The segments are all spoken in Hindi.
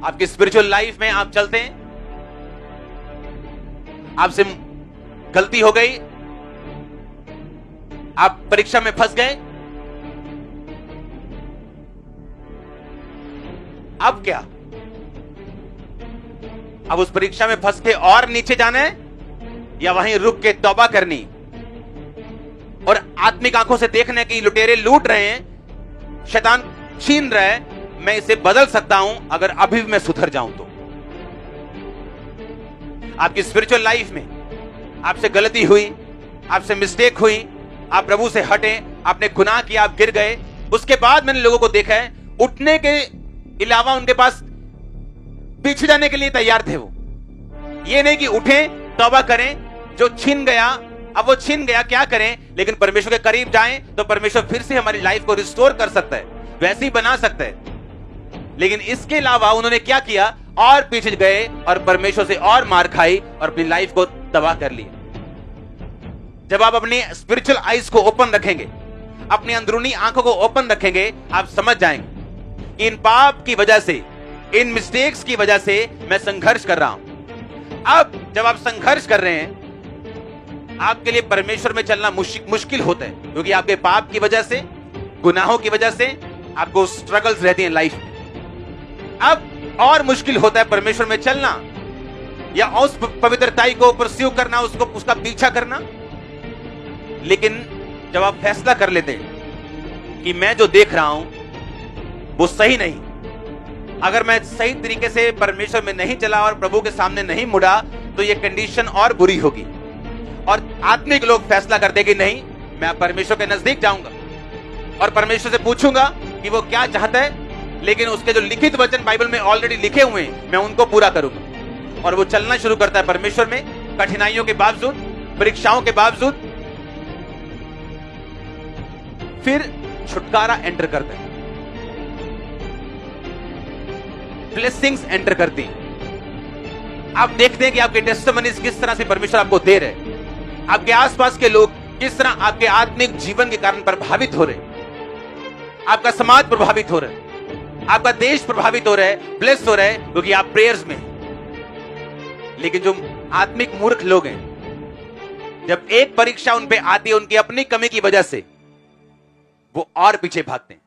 आपकी स्पिरिचुअल लाइफ में आप चलते हैं, आपसे गलती हो गई, आप परीक्षा में फंस गए, अब क्या? अब उस परीक्षा में फंस के और नीचे जाना है या वहीं रुक के तौबा करनी और आत्मिक आंखों से देखने की लुटेरे लूट रहे हैं, शैतान छीन रहा है, मैं इसे बदल सकता हूं अगर अभी भी मैं सुधर जाऊं तो। आपकी स्पिरिचुअल लाइफ में आपसे गलती हुई, आपसे मिस्टेक हुई, आप प्रभु से हटे, आपने गुनाह किया, आप गिर गए, उसके बाद मैंने लोगों को देखा है उठने के अलावा उनके पास पीछे जाने के लिए तैयार थे। वो ये नहीं कि उठें तौबा करें, जो छिन गया अब वो छिन गया, क्या करें, लेकिन परमेश्वर के करीब जाएं तो परमेश्वर फिर से हमारी लाइफ को रिस्टोर कर सकता है, वैसे ही बना सकता है। लेकिन इसके अलावा उन्होंने क्या किया, और पीछे गए और परमेश्वर से और मार खाई और अपनी लाइफ को तबाह कर लिया। जब आप अपनी स्पिरिचुअल आईज को ओपन रखेंगे, अपनी अंदरूनी आंखों को ओपन रखेंगे, आप समझ जाएंगे इन पाप की वजह से, इन मिस्टेक्स की वजह से मैं संघर्ष कर रहा हूं। अब जब आप संघर्ष कर रहे हैं, आपके लिए परमेश्वर में चलना मुश्किल होता है, क्योंकि आपके पाप की वजह से, गुनाहों की वजह से आपको स्ट्रगल्स रहती हैं लाइफ में। अब और मुश्किल होता है परमेश्वर में चलना या उस पवित्रताई को परस्यू करना, उसका पीछा करना। लेकिन जब आप फैसला कर लेते हैं कि मैं जो देख रहा हूं वो सही नहीं, अगर मैं सही तरीके से परमेश्वर में नहीं चला और प्रभु के सामने नहीं मुड़ा तो ये कंडीशन और बुरी होगी। और आत्मिक लोग फैसला करते कि नहीं, मैं परमेश्वर के नजदीक जाऊंगा और परमेश्वर से पूछूंगा कि वो क्या चाहता है, लेकिन उसके जो लिखित वचन बाइबल में ऑलरेडी लिखे हुए हैं मैं उनको पूरा करूंगा। और वो चलना शुरू करता है परमेश्वर में, कठिनाइयों के बावजूद, परीक्षाओं के बावजूद, फिर छुटकारा एंटर करता है, ब्लेसिंग्स एंटर करती हैं। आप देखते हैं कि आपके टेस्टिमनीज किस तरह से परमेश्वर आपको दे रहे हैं, आपके आसपास के लोग किस तरह आपके आत्मिक जीवन के कारण प्रभावित हो रहे हैं, आपका समाज प्रभावित हो रहा है, आपका देश प्रभावित हो रहा है, ब्लेस हो रहा है, क्योंकि आप प्रेयर्स में। लेकिन जो आत्मिक मूर्ख लोग हैं, जब एक परीक्षा उन पे आती है उनकी अपनी कमी की वजह से, वो और पीछे भागते हैं,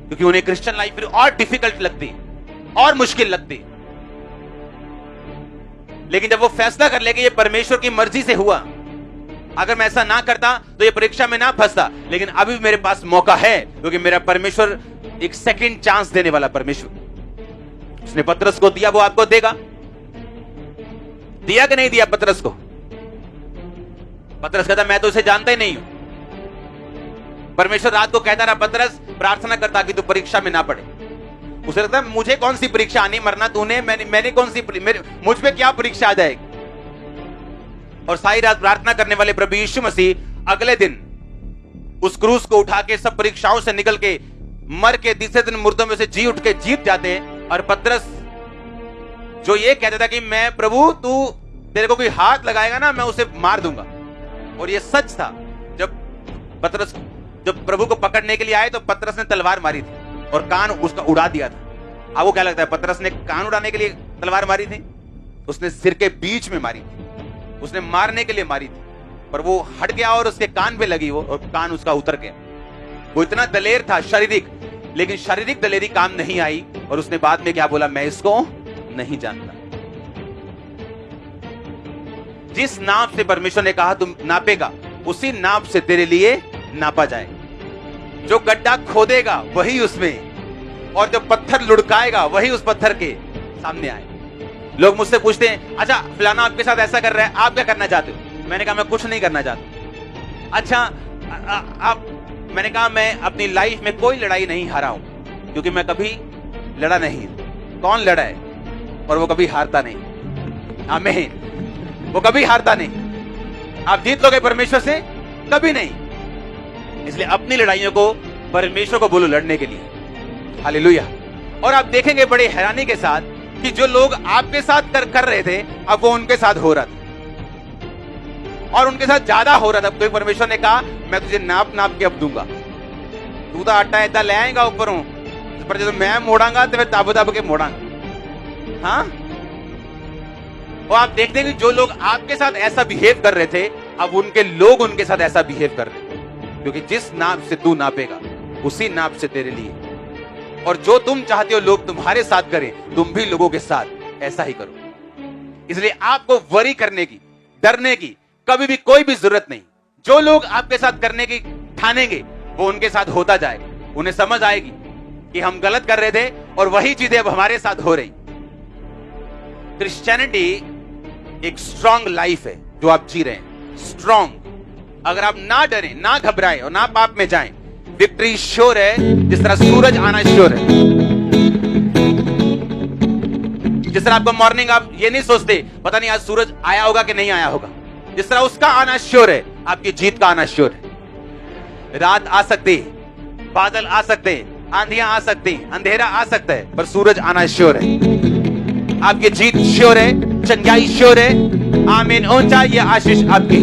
क्योंकि उन्हें क्रिश्चियन लाइफ फिर और डिफिकल्ट लगती है, और मुश्किल लगती है। लेकिन जब वो फैसला कर ले कि ये परमेश्वर की मर्जी से हुआ, अगर मैं ऐसा ना करता तो ये परीक्षा में ना फंसता, लेकिन अभी मेरे पास मौका है, क्योंकि मेरा परमेश्वर एक सेकंड चांस देने वाला परमेश्वर। उसने पतरस को दिया, वो आपको देगा। दिया कि नहीं दिया पतरस को? पतरस कहता मैं तो उसे जानता ही नहीं हूं। परमेश्वर रात को कहता रहा, पतरस प्रार्थना करता कि तू परीक्षा में ना पड़े। उसे लगता है मुझे कौन सी परीक्षा आनी, मरना तूने, मैंने कौन सी, मुझ पे क्या परीक्षा आ जाएगी। और सारी रात प्रार्थना करने वाले प्रभु यीशु मसीह अगले दिन उस क्रूस को उठा के सब परीक्षाओं से निकल के मर के तीसरे दिन मुर्दों में से जी उठ के जीत जाते हैं। और पतरस जो ये कहता था कि मैं प्रभु तू तेरे को कोई हाथ लगाएगा ना मैं उसे मार दूंगा, और ये सच था। जब प्रभु को पकड़ने के लिए आए तो पतरस ने तलवार मारी थी और कान उसका उड़ा दिया था। आपको क्या लगता है पतरस ने कान उड़ाने के लिए तलवार मारी थी? उसने सिर के बीच में मारी थी, उसने मारने के लिए मारी थी, पर वो हट गया और उसके कान पे लगी वो, और कान उसका उतर गया। वो इतना दलेर था शारीरिक, लेकिन शारीरिक दलेरी काम नहीं आई, और उसने बाद में क्या बोला, मैं इसको नहीं जानता। जिस नाप से परमेश्वर ने कहा तुम नापेगा, उसी नाप से तेरे लिए नापा जाए। जो गड्ढा खोदेगा वही उसमें, और जो पत्थर लुढ़काएगा वही उस पत्थर के सामने आए। लोग मुझसे पूछते हैं अच्छा फलाना आपके साथ ऐसा कर रहा है, आप क्या करना चाहते हो? मैंने कहा मैं कुछ नहीं करना चाहता। अच्छा आप, मैंने कहा मैं अपनी लाइफ में कोई लड़ाई नहीं हारा हूं, क्योंकि मैं कभी लड़ा नहीं। कौन लड़ा है? और वो कभी हारता नहीं। आमीन। वो कभी हारता नहीं। आप जीत लोगे परमेश्वर से? कभी नहीं। इसलिए अपनी लड़ाइयों को परमेश्वर को बोलो लड़ने के लिए। हालेलुया। और आप देखेंगे बड़े हैरानी के साथ कि जो लोग आपके साथ कर रहे थे, अब वो उनके साथ हो रहा था, और उनके साथ ज्यादा हो रहा था। तो परमेश्वर ने कहा मैं तुझे नाप नाप के अब दूंगा, तू तो आटा ऐसा ले आएगा ऊपरों, पर जो मैं मोड़ांगा तो मैं ताबू ताबू के मोड़ांगा। हाँ, और आप देखते हैं कि जो लोग आपके साथ ऐसा बिहेव कर रहे थे, अब उनके लोग उनके साथ ऐसा बिहेव कर रहे हैं, क्योंकि जिस नाप से तू नापेगा उसी नाप से तेरे लिए। और जो तुम चाहते हो लोग तुम्हारे साथ करें, तुम भी लोगों के साथ ऐसा ही करो। इसलिए आपको वरी करने की, डरने की कभी भी कोई भी जरूरत नहीं। जो लोग आपके साथ करने की ठानेंगे वो उनके साथ होता जाएगा। उन्हें समझ आएगी कि हम गलत कर रहे थे और वही चीजें अब हमारे साथ हो रही। क्रिश्चियनिटी एक स्ट्रॉन्ग लाइफ है जो आप जी रहे हैं, स्ट्रॉन्ग। अगर आप ना डरें, ना घबराएं और ना पाप में जाएं, विक्ट्री श्योर है। जिस तरह सूरज आना श्योर है, जिस तरह आपको मॉर्निंग आप ये नहीं सोचते पता नहीं आज सूरज आया होगा कि नहीं आया होगा, जिस तरह उसका आना श्योर है, आपकी जीत का आना श्योर है। रात आ सकती है, बादल आ सकते हैं, आंधियां आ सकती हैं, अंधेरा आ सकता है, पर सूरज आना श्योर है। आपकी जीत श्योर है, चंगाई श्योर है। आमीन। ऊंचा ये आशीष आपकी।